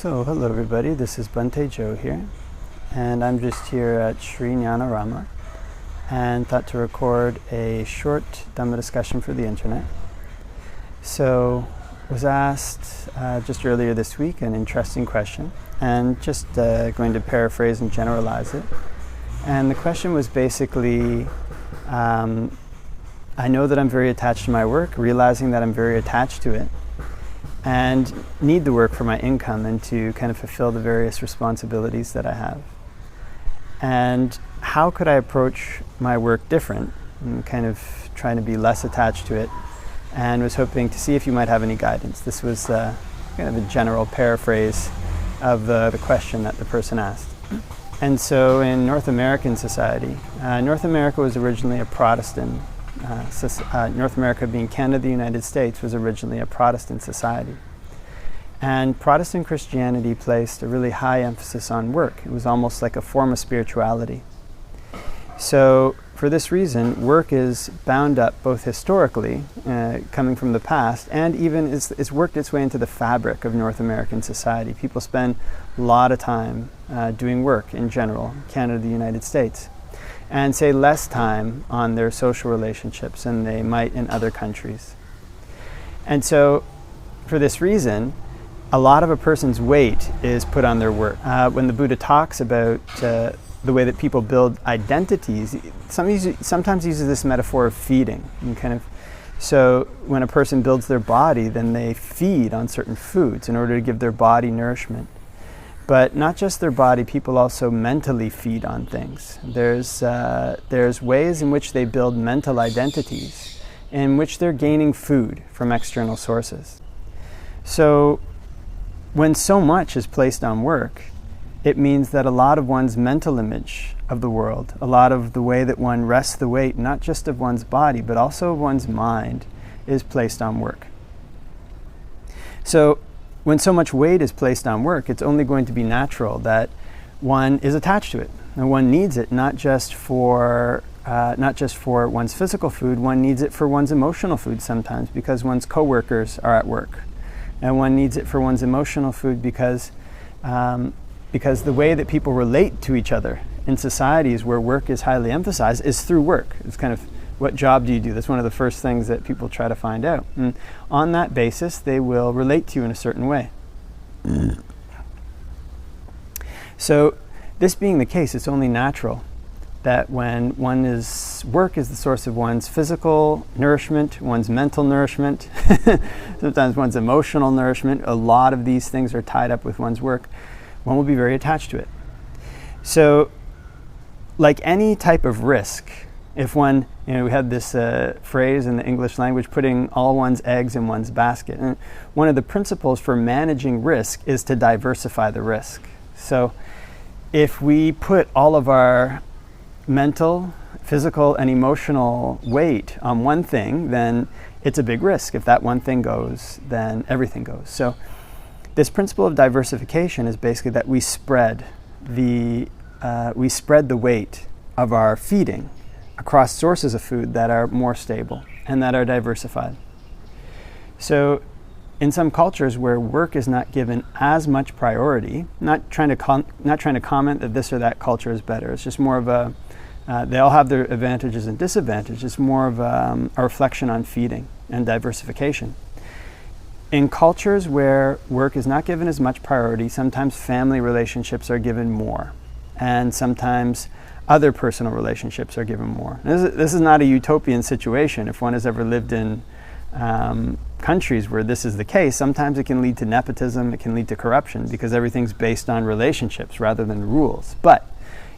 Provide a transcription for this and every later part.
So, hello everybody, this is Bhante Joe here, and I'm just here at Sri Jnanarama and thought to record a short Dhamma discussion for the internet. So, was asked just earlier this week an interesting question, and just going to paraphrase and generalize it. And the question was basically, I know that I'm very attached to my work, realizing that I'm very attached to it, and need the work for my income and to kind of fulfill the various responsibilities that I have. And how could I approach my work different and kind of trying to be less attached to it, and was hoping to see if you might have any guidance. This was kind of a general paraphrase of the question that the person asked. And so in North American society, North America was originally a Protestant North America, being Canada, the United States, was originally a Protestant society. And Protestant Christianity placed a really high emphasis on work. It was almost like a form of spirituality. So for this reason, work is bound up both historically, coming from the past, and even it's worked its way into the fabric of North American society. People spend a lot of time doing work in general, Canada, the United States, and say less time on their social relationships than they might in other countries. And so, for this reason, a lot of a person's weight is put on their work. When the Buddha talks about the way that people build identities, sometimes uses this metaphor of feeding. And so when a person builds their body, then they feed on certain foods in order to give their body nourishment. But not just their body, people also mentally feed on things. There's ways in which they build mental identities, in which they're gaining food from external sources. So when so much is placed on work, it means that a lot of one's mental image of the world, a lot of the way that one rests the weight, not just of one's body, but also of one's mind, is placed on work. So when so much weight is placed on work, it's only going to be natural that one is attached to it, and one needs it not just for one's physical food. One needs it for one's emotional food sometimes, because one's coworkers are at work, and one needs it for one's emotional food because the way that people relate to each other in societies where work is highly emphasized is through work. It's kind of, what job do you do? That's one of the first things that people try to find out. And on that basis, they will relate to you in a certain way. So, this being the case, it's only natural that when work is the source of one's physical nourishment, one's mental nourishment, sometimes one's emotional nourishment, a lot of these things are tied up with one's work, one will be very attached to it. So, like any type of risk, if one, we had this phrase in the English language, putting all one's eggs in one's basket. And one of the principles for managing risk is to diversify the risk. So if we put all of our mental, physical, and emotional weight on one thing, then it's a big risk. If that one thing goes, then everything goes. So this principle of diversification is basically that we spread the weight of our feeding across sources of food that are more stable and that are diversified. So in some cultures where work is not given as much priority, not trying to comment that this or that culture is better, it's just more of they all have their advantages and disadvantages. It's more of a reflection on feeding and diversification. In cultures where work is not given as much priority, sometimes family relationships are given more, and sometimes other personal relationships are given more. This is not a utopian situation. If one has ever lived in countries where this is the case, sometimes it can lead to nepotism, it can lead to corruption, because everything's based on relationships rather than rules. But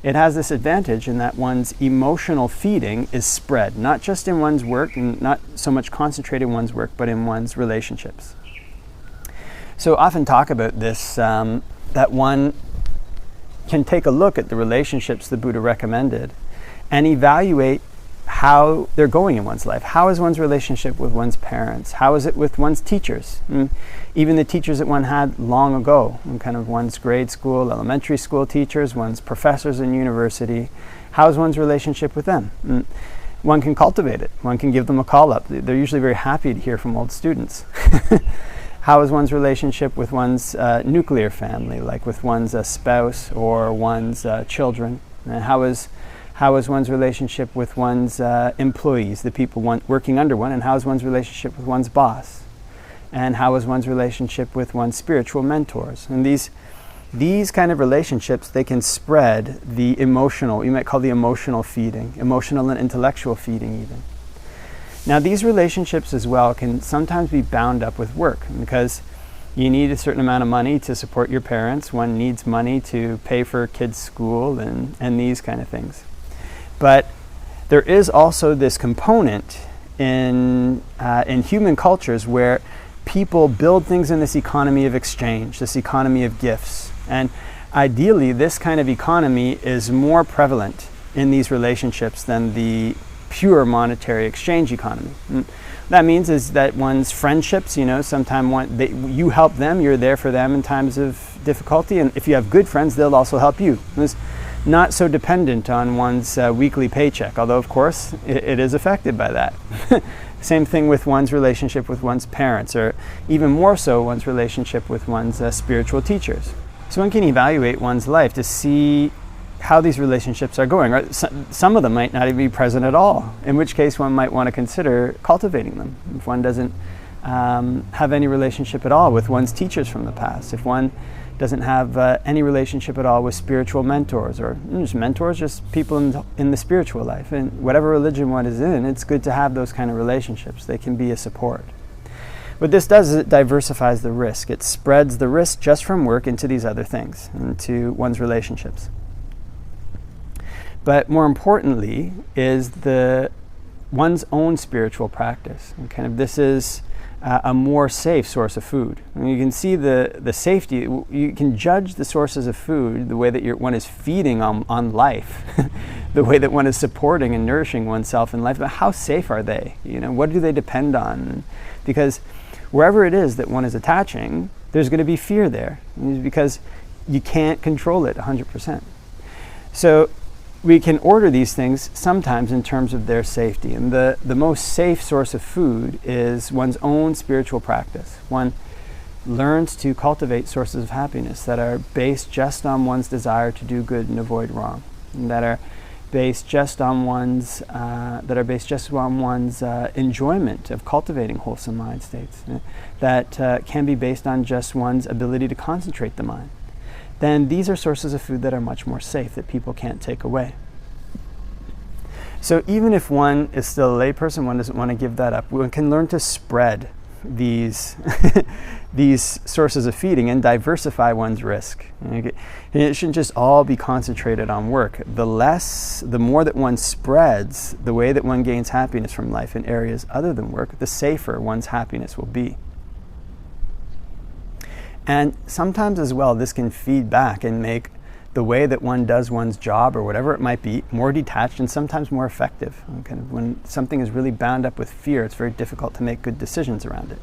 it has this advantage in that one's emotional feeding is spread, not just in one's work, and not so much concentrated in one's work, but in one's relationships. So often talk about this, that one can take a look at the relationships the Buddha recommended and evaluate how they're going in one's life. How is one's relationship with one's parents? How is it with one's teachers? Even the teachers that one had long ago, kind of one's grade school, elementary school teachers, one's professors in university. How is one's relationship with them? One can cultivate it. One can give them a call up. They're usually very happy to hear from old students. How is one's relationship with one's nuclear family, like with one's spouse or one's children? And how is one's relationship with one's employees, the people working under one? And how is one's relationship with one's boss? And how is one's relationship with one's spiritual mentors? And these kind of relationships, they can spread the emotional, you might call the emotional feeding, emotional and intellectual feeding even. Now these relationships as well can sometimes be bound up with work, because you need a certain amount of money to support your parents. One needs money to pay for kids' school and these kind of things. But there is also this component in human cultures where people build things in this economy of exchange, this economy of gifts. And ideally, this kind of economy is more prevalent in these relationships than the pure monetary exchange economy. And that means is that one's friendships, sometimes you help them, you're there for them in times of difficulty, and if you have good friends, they'll also help you. It's not so dependent on one's weekly paycheck, although of course it is affected by that. Same thing with one's relationship with one's parents, or even more so one's relationship with one's spiritual teachers. So one can evaluate one's life to see how these relationships are going. Right? Some of them might not even be present at all, in which case one might want to consider cultivating them. If one doesn't have any relationship at all with one's teachers from the past, if one doesn't have any relationship at all with spiritual mentors, or just mentors, just people in the spiritual life. And whatever religion one is in, it's good to have those kind of relationships. They can be a support. What this does is it diversifies the risk. It spreads the risk just from work into these other things, into one's relationships. But more importantly is one's own spiritual practice. And kind of this is a more safe source of food. And you can see the safety. You can judge the sources of food, the way that one is feeding on life, the way that one is supporting and nourishing oneself in life. But how safe are they? What do they depend on? Because wherever it is that one is attaching, there's going to be fear there, because you can't control it 100%. So we can order these things sometimes in terms of their safety. And the most safe source of food is one's own spiritual practice. One learns to cultivate sources of happiness that are based just on one's desire to do good and avoid wrong, and that are based just on one's enjoyment of cultivating wholesome mind states, that can be based on just one's ability to concentrate the mind. Then these are sources of food that are much more safe, that people can't take away. So even if one is still a layperson, one doesn't want to give that up, one can learn to spread these these sources of feeding and diversify one's risk. And it shouldn't just all be concentrated on work. The more that one spreads the way that one gains happiness from life in areas other than work, the safer one's happiness will be. And sometimes as well, this can feed back and make the way that one does one's job or whatever it might be more detached and sometimes more effective. Kind of when something is really bound up with fear, it's very difficult to make good decisions around it.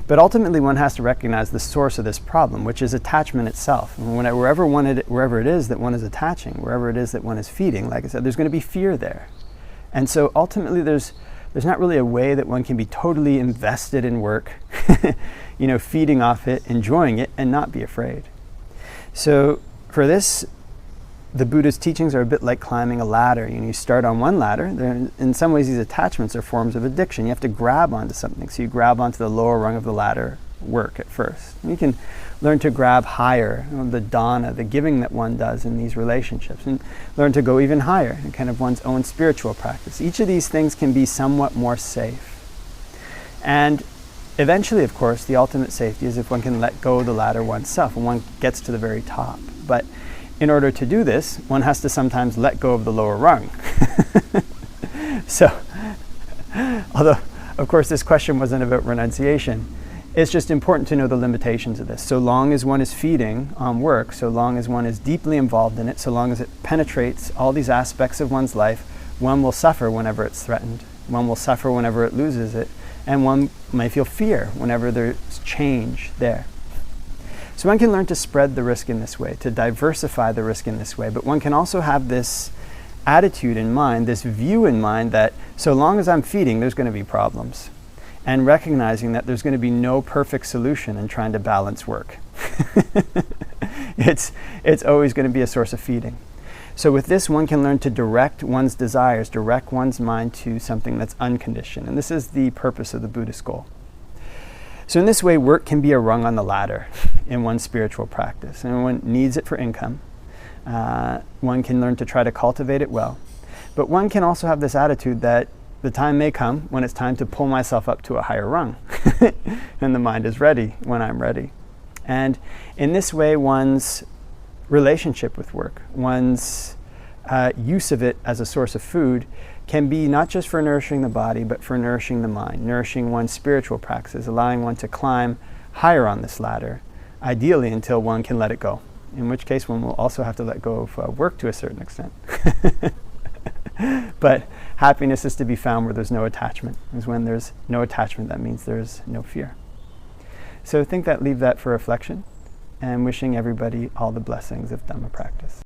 But ultimately, one has to recognize the source of this problem, which is attachment itself. And wherever it is that one is attaching, wherever it is that one is feeding, like I said, there's going to be fear there. And so ultimately, there's not really a way that one can be totally invested in work, feeding off it, enjoying it, and not be afraid. So for this, the Buddha's teachings are a bit like climbing a ladder. You start on one ladder. In some ways, these attachments are forms of addiction. You have to grab onto something. So you grab onto the lower rung of the ladder, work at first. And you can learn to grab higher, the dana, the giving that one does in these relationships, and learn to go even higher in kind of one's own spiritual practice. Each of these things can be somewhat more safe. And eventually, of course, the ultimate safety is if one can let go of the ladder oneself and one gets to the very top. But in order to do this, one has to sometimes let go of the lower rung. So, although, of course, this question wasn't about renunciation, it's just important to know the limitations of this. So long as one is feeding on work, so long as one is deeply involved in it, so long as it penetrates all these aspects of one's life, one will suffer whenever it's threatened. One will suffer whenever it loses it. And one may feel fear whenever there's change there. So one can learn to spread the risk in this way, to diversify the risk in this way, but one can also have this attitude in mind, this view in mind that so long as I'm feeding, there's going to be problems. and recognizing that there's going to be no perfect solution in trying to balance work. It's always going to be a source of feeding. So with this, one can learn to direct one's desires, direct one's mind to something that's unconditioned. And this is the purpose of the Buddhist goal. So in this way, work can be a rung on the ladder in one's spiritual practice. And one needs it for income. One can learn to try to cultivate it well. But one can also have this attitude that the time may come when it's time to pull myself up to a higher rung. And the mind is ready when I'm ready. And in this way, one's relationship with work, one's use of it as a source of food, can be not just for nourishing the body, but for nourishing the mind, nourishing one's spiritual practices, allowing one to climb higher on this ladder, ideally until one can let it go, in which case one will also have to let go of work to a certain extent. But happiness is to be found where there's no attachment. Because when there's no attachment, that means there's no fear. So leave that for reflection, and wishing everybody all the blessings of Dhamma practice.